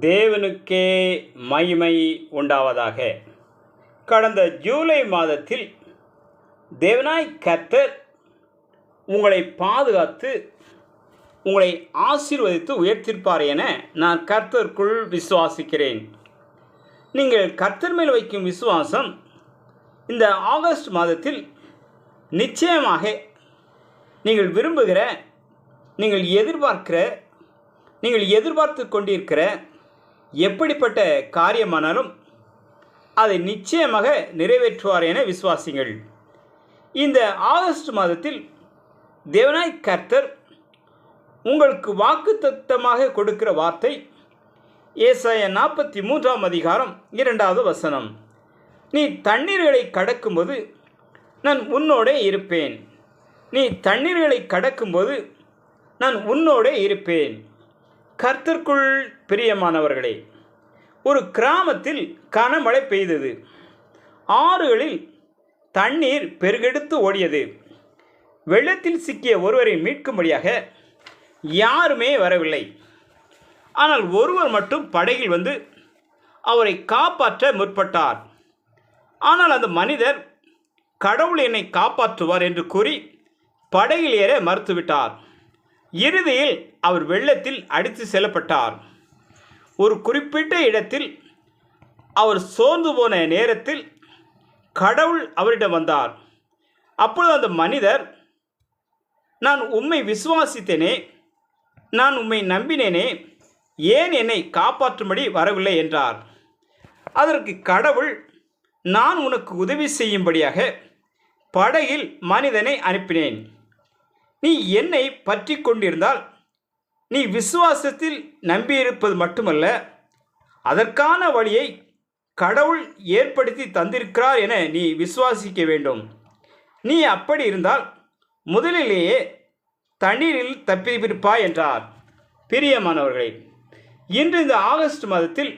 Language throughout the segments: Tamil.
தேவனுக்கே மகிமை உண்டாவதாக. கடந்த ஜூலை மாதத்தில் தேவனாய் கர்த்தர் உங்களை பாதுகாத்து உங்களை ஆசீர்வதித்து உயர்த்திருப்பார் என நான் கர்த்தருக்குள் விசுவாசிக்கிறேன். நீங்கள் கர்த்தர் மேல் வைக்கும் விசுவாசம் இந்த ஆகஸ்ட் மாதத்தில் நிச்சயமாக நீங்கள் விரும்புகிற, நீங்கள் எதிர்பார்த்து கொண்டிருக்கிற எப்படிப்பட்ட காரியமானாலும் அதை நிச்சயமாக நிறைவேற்றுவார் என விசுவாசிங்கள். இந்த ஆகஸ்ட் மாதத்தில் தேவனாய் கர்த்தர் உங்களுக்கு வாக்குத்தத்தமாக கொடுக்கிற வார்த்தை ஏசாயா 43 அதிகாரம் 2வது வசனம். நீ தண்ணீர்களை கடக்கும்போது நான் உன்னோடே இருப்பேன். நீ தண்ணீர்களை கடக்கும்போது நான் உன்னோடே இருப்பேன். கர்த்தருக்குள் பிரியமானவர்களே, ஒரு கிராமத்தில் கனமழை பெய்தது. ஆறுகளில் தண்ணீர் பெருகெடுத்து ஓடியது. வெள்ளத்தில் சிக்கிய ஒருவரை மீட்கும்படியாக யாருமே வரவில்லை. ஆனால் ஒருவர் மட்டும் படகில் வந்து அவரை காப்பாற்ற முற்பட்டார். ஆனால் அந்த மனிதர் கடவுள் என்னை காப்பாற்றுவார் என்று கூறி படகில் ஏற மறுத்துவிட்டார். இறுதியில் அவர் வெள்ளத்தில் அடித்து செல்லப்பட்டார். ஒரு குறிப்பிட்ட இடத்தில் அவர் சோர்ந்து போன நேரத்தில் கடவுள் அவரிடம் வந்தார். அப்பொழுது அந்த மனிதர், நான் உம்மை விசுவாசித்தேனே, நான் உம்மை நம்பினேனே, ஏன் என்னை காப்பாற்றும்படி வரவில்லை என்றார். அதற்கு கடவுள், நான் உனக்கு உதவி செய்யும்படியாக படகில் மனிதனை அனுப்பினேன். நீ என்னை பற்றி கொண்டிருந்தால் நீ விசுவாசத்தில் நம்பியிருப்பது மட்டுமல்ல, அதற்கான வழியை கடவுள் ஏற்படுத்தி தந்திருக்கிறார் என நீ விசுவாசிக்க வேண்டும். நீ அப்படி இருந்தால் முதலிலேயே தண்ணீரில் தப்பியிருப்பாய் என்றார். பிரியமானவர்களே, இன்று இந்த ஆகஸ்ட் மாதத்தில்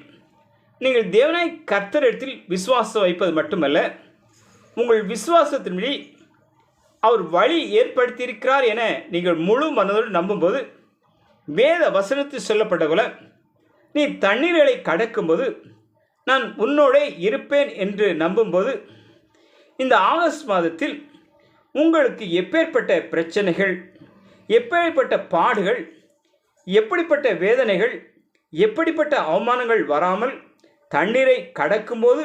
நீங்கள் தேவனாய் கர்த்தரிடத்தில் விசுவாசம் வைப்பது மட்டுமல்ல, உங்கள் விசுவாசத்தின்படி அவர் வழி ஏற்படுத்தியிருக்கிறார் என நீங்கள் முழு மனதோடு நம்பும்போது, வேத வசனத்தில் சொல்லப்பட்ட போல, நீ தண்ணீர்களை கடக்கும்போது நான் உன்னோடே இருப்பேன் என்று நம்பும்போது, இந்த ஆகஸ்ட் மாதத்தில் உங்களுக்கு எப்பேற்பட்ட பிரச்சனைகள், எப்பேற்பட்ட பாடுகள், எப்படிப்பட்ட வேதனைகள், எப்படிப்பட்ட அவமானங்கள் வராமல் தண்ணீரை கடக்கும்போது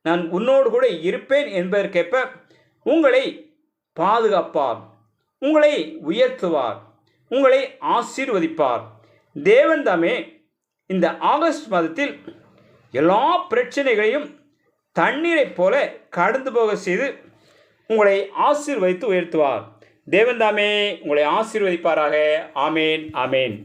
நான் உன்னோடு கூட இருப்பேன் என்பதற்கேற்ப உங்களை பாதுகாப்பார், உங்களை உயர்த்துவார், உங்களை ஆசீர்வதிப்பார். தேவன் தாமே இந்த ஆகஸ்ட் மாதத்தில் எல்லா பிரச்சனைகளையும் தண்ணீரைப் போல கடந்து போக செய்து உங்களை ஆசீர்வதித்து உயர்த்துவார். தேவன் தாமே உங்களை ஆசீர்வதிப்பாராக. ஆமேன், ஆமேன்.